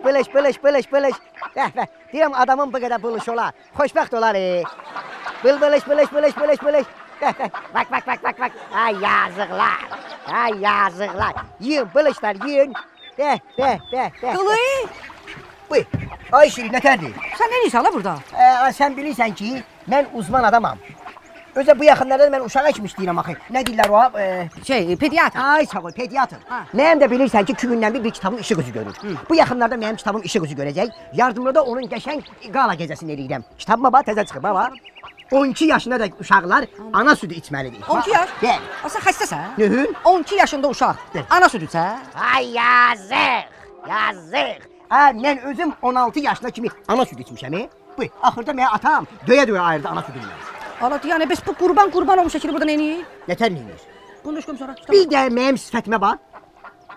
bılış. Deyirəm adamın bu qədər buluş olar. Xoşbəxt olar. Bılış. Bak. Ay yazıqlar. Yiyin bılışlar, yiyin. Qılay! Buyur. Ay Şirin, nətərdir? Sən nə deyirsən la burada? Sən bilirsən ki, mən uzman adamam. Özə bu yaxınlarda mən uşağa kimi işləyirəm axı. Nə deyirlər o? Pediatr. Ay sağ ol, pediatr. Mənim də bilirsən ki, 2 gündən bir kitabın işıq üzü görür. Bu yaxınlarda mənim kitabım işıq üzü görəcək. Yardımda da onun qəşəng qala gecəsini eləyirəm. Kitabıma bax, təzə çıxıb, bax. 12 yaşına da uşaqlar ana südü içməlidir. 12 yaş? Bəli. Sən xəstəsən? Nühün? 12 yaşında uşaq. Ana südü içə? Ay yazıq. Mən özüm 16 yaşına kimi ana südü içmişəm. Bu, axırda mənə atam döyə ayırdı ana südündən. Ala, yəni bəs bu qurban olmuş şəkili burada neyini? Nətər neyini? Bunu düşküm sonra. Bir də mənim sifətimə bax.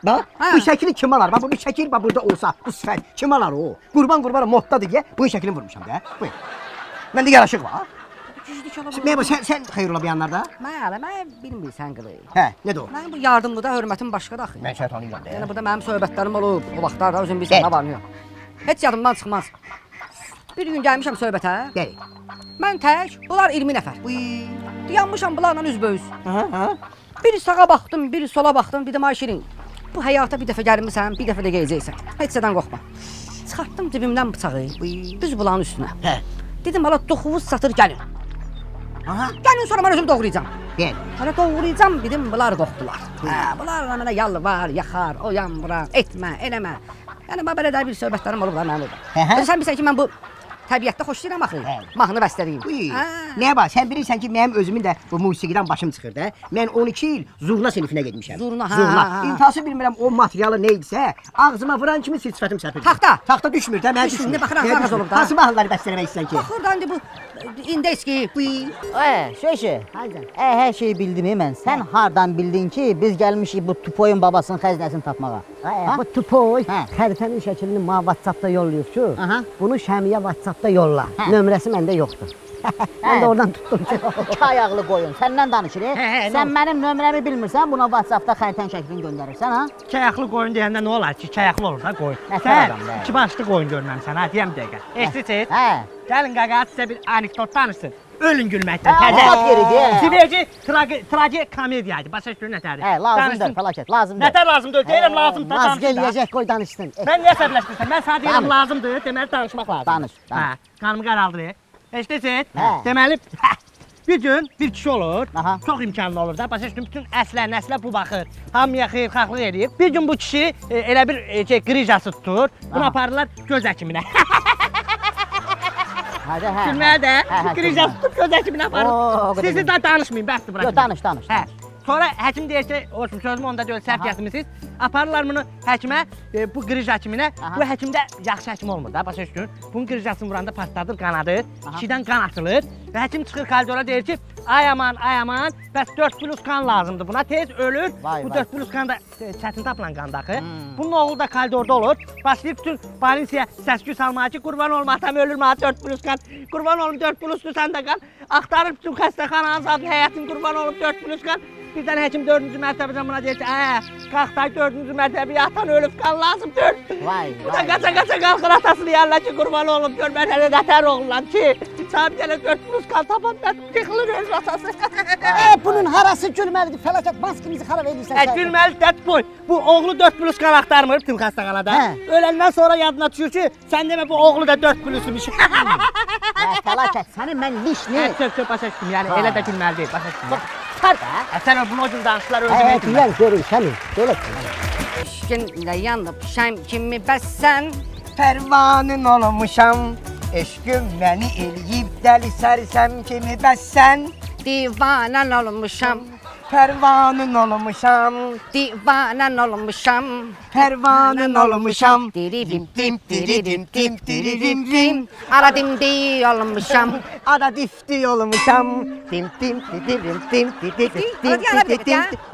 Bax, bu şəkili kim alar? Bax, bu şəkil burada olsa, bu sifət kim alar o? Qurban moddadır deyə bunun şəklini vurmuşam da. Buyur. Məndə yaraşıq var. Sən xeyir ola beyanlarda? Mən bilmirsən qılay. Nədir o? Mənim bu yardımlıda hörmətim başqadır axı. Mən səni tanıyıram da. Yəni burada mənim söhbətlərim olub, o vaxtlarda özün bilsən nə var nə yox. Heç yadımdan çıxmaz. Bir gün gəlmişəm söhbətə. Gəl. Mən tək, bunlar 20 nəfər. Dayanmışam bunlarla üzbəüz. Biri sağa baxdım, biri sola baxdım, dedim ay Şirin. Bu həyata bir dəfə gəlmirsən, bir dəfə də gələcəksən. Heç sədən qorxma. Çıxartdım cibimdən bıçağı, düz bulanın üstünə. Dedim hala toxuvuz satır gəlin. Gəlin sonra mən özüm doğrayacam. Hala doğrayacam, dedim bunlar qorxdular. Bunlar mənə yalvar, yaxar, oyan bura, etmə, eləmə. Yəni belə də bir söhbətlərim olub da mənim orada. Sən bilirsən ki, mən bu təbiətdə xoşlayıram axı. Mahnı bəstəliyim. Nəyə bax, sən bilirsən ki, mənim özümün də bu musiqidən başım çıxır da. Mən 12 il zurna sinifinə getmişəm. Zurna. İntihası bilmirəm o materialı nə idisə, ağzıma vuran kimi sifətim çarpır. Taxta düşmür da, mən düşmür. İndi baxıram, ağız olub da. Hansı mahnıları bəstələmək istəyirsən ki? Bax, oradan bu indeski. Şeyşi, hər şeyi bildim mən. Sən hardan bildin ki, biz gəlmişik bu Tupoyun babasının xəzinəsini tapmağa? Bu Tupoy xəritənin şəklini mənə WhatsApp-da yollayıb ki, bunu Şəmiyə WhatsApp-da yolla. Nömrəsi məndə yoxdur. Mən də oradan tutdum ki, 2 ayaqlı qoyun. Səndən danışırıq. Sən mənim nömrəmi bilmirsən, buna WhatsApp-da xəritənin şəklini göndərirsən, ha? 2 ayaqlı qoyun deyəndə nə olar ki, 2 ayaqlı olur da qoyun. Sən 2 başlı qoyun görməmsən, ha, deyəm dəqiqə. Eşlitsiz? Gəlin qaqa, sizə bir anekdot danışsın. Ölün gülməkdən, təzə. Siverci tragikomediyaydı, başa düşür nətədir? Lazımdır, fəlakət, lazımdır. Nətər lazımdır? Deyirəm lazımdır, Naz danışın da. gələyəcək, qoy danışsın. Mən niyə səbirləşdirsən? Mən sənə deyirəm lazımdır, deməli danışmaq lazımdır. Danış. Qanımı qaraldırıq. Eşlitsiz? Deməli, bir gün bir kişi olur, çox imkanlı olur da, başa düşdüm, bütün əslə bu baxır, hamıya xeyirxahlıq edir. Bir gün bu kişi elə bir qrijası tutur, bunu aparırlar göz həkiminə. Gülməyə də, qrijası tutub göz həkiminə aparır. Siz də danışmayın, bəsdir bırakın. Yox, danış. Sonra həkim deyir ki, olsun sözümü onda deyil, səhv gətirmisiniz. Aparırlar bunu həkimə, bu qrij həkiminə. Bu həkim də yaxşı həkim olmur da, başa düşdün. Bunun qrijasını vuranda partladır, qanadır, kişidən qan atılır. Və həkim çıxır koridora deyir ki, ay aman, bəs 4+ kan lazımdır buna, tez ölür. Bu 4+ kan da çətin tapılan qandır axı. Bunun oğlu da koridorda olur. Başlayıb bütün Valenciya səsküy salmağa ki, qurban olma, atam ölür mənə 4+ kan. Qurban olum 4+dür səndə qan. Axtarır bütün xəstəxananın zaten həyətin qurban olub 4+ kan. Birdən həkim 4-cü mərtəbədən buna deyir ki, qalx da 4-cü mərtəbəyə atan ölüb, qan lazımdır. Bu da qaça qalxır atasını yanına ki, qurban olub, gör mən hələ nətər oğlulam ki, sabi gələ 4+ kan tapan, yıxılır öz atası. Bunun harası gülməlidir, fəlakət, maskimizi xarab edirsən. Gülməli, boy, bu oğlu 4+ kan axtarmır bütün xəstəxanada. Öləndən sonra yadına düşür ki, sən demə bu oğlu da 4+'miş. Fəlakət, sənin mən lişni. Söp, başa düşdüm, yəni elə də gülməli deyil, başa düşdüm. Sən bunu o cür danışdılar, özümə etmə. Görün, Şəmi, belə. Eşqinlə yanıb şəm kimi bəssən. Pərvanın olmuşam, eşqim məni eləyib dəli sərsəm kimi bəssən. Divanən olmuşam. Pərvanın olmuşam, Divanən olmuşam. pərvanın olmuşam. Diridim, ala dimdi olmuşam. Ada difti olmuşam.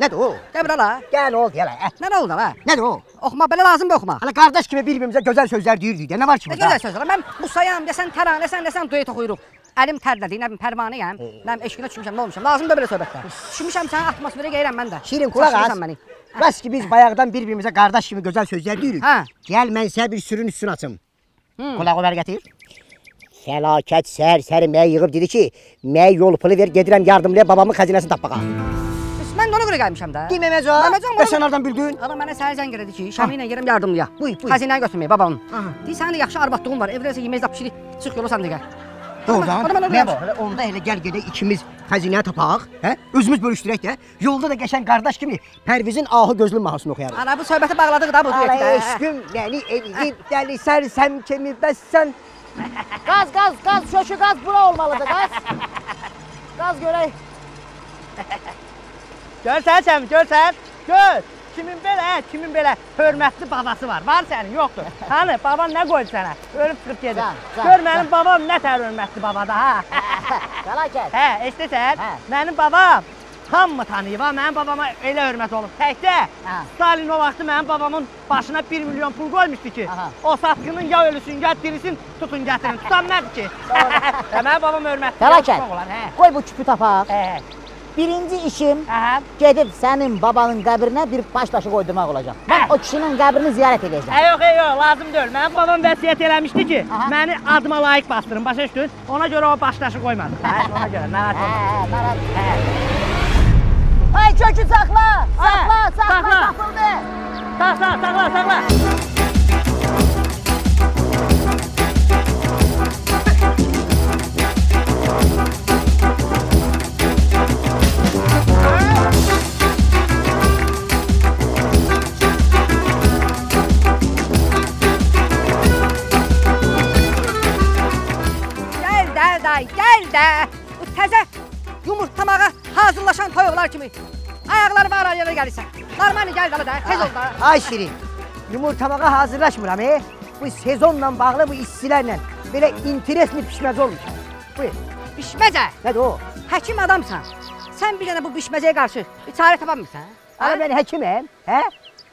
Nədir o? Gəl bura la. Gəl ol, gəl. Nə oldu la? Nədir o? Oxumaq belə lazımdır oxumaq. Hala qardaş kimi bir-birimizə gözəl sözlər deyirdik. Nə var ki burada? Gözəl sözlər. Mən Musayam, desən təranəsən duet oxuyuruq. Əlim tərlədi, nə bilim pərvanəyəm, nə bilim eşqinə düşmüşəm, nə olmuşam. Lazımdır belə söhbətlər. Düşmüşəm sənin atmosferə gəlirəm mən də. Şirin, qulaq as. Bəs ki biz bayaqdan bir-birimizə qardaş kimi gözəl sözlər deyirik. Hə. Gəl mən sənə bir sürün üstünü açım. Qulağı ver gətir. Fəlakət səhər mənə yığıb dedi ki, mənə yol pulu ver, gedirəm yardımlıya babamın xəzinəsini tapmağa. Mən də ona görə gəlmişəm də. Deməməcəm. Deməməcəm, Və sən hardan bildin? Adam mənə səhər zəng elədi ki, Şəmi ilə gəlirəm yardımlıya. Buyur. Xəzinəni götürməyə babamın. Aha. Deyir, sənin də yaxşı arvadlığın var, evdəsə yemək zapşiri, çıx yola sən də gəl. Doğrudan. Adam Nə var? Onda elə gəl gedək ikimiz xəzinəni tapaq, hə? Özümüz bölüşdürək də. Yolda da qəşəng qardaş kimi Pərvizin ahı gözlü mahnısını oxuyarıq. Ana bu söhbəti bağladıq da bu Ay duetdə. eşqim məni evliyib dəli sərsəm kimi bəssən. Qaz, şöşü qaz bura olmalıdır, qaz. Qaz görək. Görsən Şəmi, görsən? Gör. Kimin belə hörmətli babası var? Var sənin, yoxdur. Hani baban nə qoydu sənə? Ölüb çıxıb gedir. Gör mənim babam nə tər hörmətli babadır ha. Fəlakət. Hə, eşidirsən? Hə. Mənim babam hamı tanıyıb ha. Mənim babama elə hörmət olub. Təkdə Stalin o vaxtı mənim babamın başına 1 milyon pul qoymuşdu ki, o satqının ya ölüsün, ya dirisin, tutun gətirin. Tutanmadı ki. Mənim babam hörmətli. Fəlakət. Qoy bu küpü tapaq. Hə. Birinci işim gedib sənin babanın qəbrinə bir baş daşı qoydurmaq olacaq. Mən o kişinin qəbrini ziyarət edəcəm. Yox, lazım deyil. Mənim babam vəsiyyət eləmişdi ki, məni adıma layiq bastırın, başa düşdün? Ona görə o baş daşı qoymadı. Ona görə, narahat olma. Ay kökü saxla! Saxla, tapıldı! Saxla. Gəl də, bu təzə yumurtlamağa hazırlaşan toyuqlar kimi ayaqları var yerə gəlirsən. Normal gəl dələ də, tez ol da. Ay Şirin, yumurtlamağa hazırlaşmıram, Bu sezonla bağlı bu işçilərlə belə interesli pişməci olmuş. Buyur. Bişməcə. Nədir o? Həkim adamsan. Sən bir dənə bu bişməcəyə qarşı bir çarə tapa bilmirsən? Ana mən həkiməm, hə?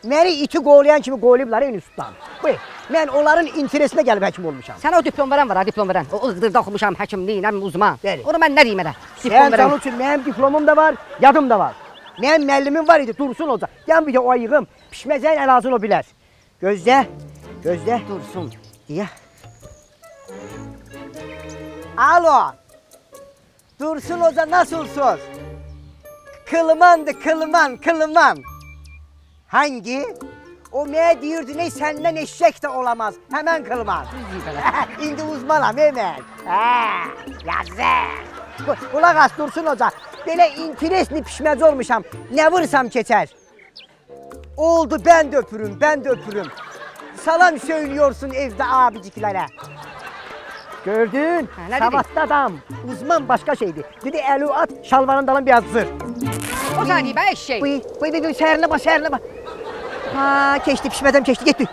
Məni iti qoğlayan kimi qoğlayıblar institutdan. Buyur. Mən onların interesinə gəlib həkim olmuşam. Sənə o diplom verən var ha, diplom verən. O ıqdırda oxumuşam, həkimliyin, uzman. Bəli. Onu mən nə deyim elə? Sən canın üçün mənim diplomum da var, yadım da var. Mənim müəllimim var idi, Dursun olacaq. Yan bir də o ayığım, pişməzəyin əlazın o bilər. Gözlə, Dursun. Ya. Alo. Dursun Hoca nasılsınız? Kılıman. Hangi? O mənə deyirdi, ne səndən eşək də olamaz. Həmən Kılıman. İndi uzmanam, mən. Yazıq. Qulaq as, Dursun Hoca. Belə interesli pişməci olmuşam. Nə vursam keçər. Oldu, ben de öpürüm. Salam söylüyorsun evde abiciklərə. Gördün? Savadlı adam. Uzman başka şeydi. Dedi əli at, şalvarın dalın biraz zır. O saniye ben eşek. Buyur, səhərinə bax. Ha, keçdi, pişmədən keçdi, getdi.